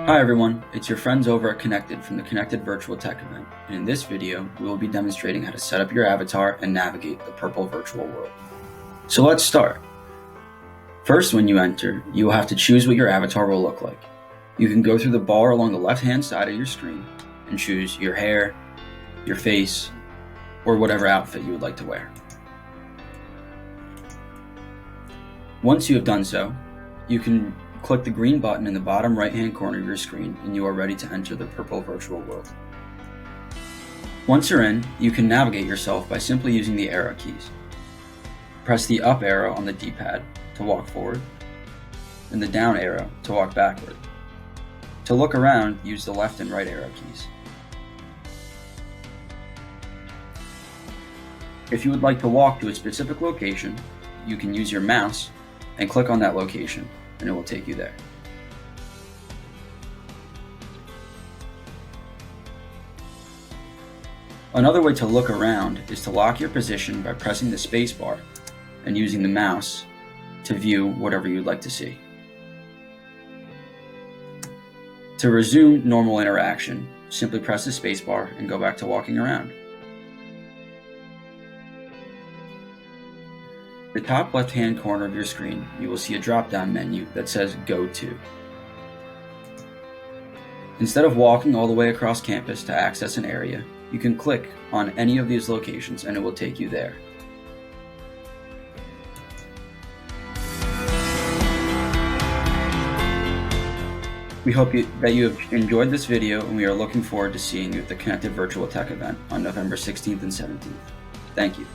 Hi everyone, it's your friends over at Connected from the Connected Virtual Tech event, and in this video, we will be demonstrating how to set up your avatar and navigate the Purple virtual world. So let's start. First, when you enter, you will have to choose what your avatar will look like. You can go through the bar along the left-hand side of your screen and choose your hair, your face, or whatever outfit you would like to wear. Once you have done so, you can click the green button in the bottom right-hand corner of your screen and you are ready to enter the Purple virtual world. Once you're in, you can navigate yourself by simply using the arrow keys. Press the up arrow on the D-pad to walk forward, and the down arrow to walk backward. To look around, use the left and right arrow keys. If you would like to walk to a specific location, you can use your mouse and click on that location, and it will take you there. Another way to look around is to lock your position by pressing the space bar and using the mouse to view whatever you'd like to see. To resume normal interaction, simply press the space bar and go back to walking around. The top left-hand corner of your screen, you will see a drop-down menu that says Go To. Instead of walking all the way across campus to access an area, you can click on any of these locations and it will take you there. We hope that you have enjoyed this video, and we are looking forward to seeing you at the Connected Virtual Tech event on November 16th and 17th. Thank you.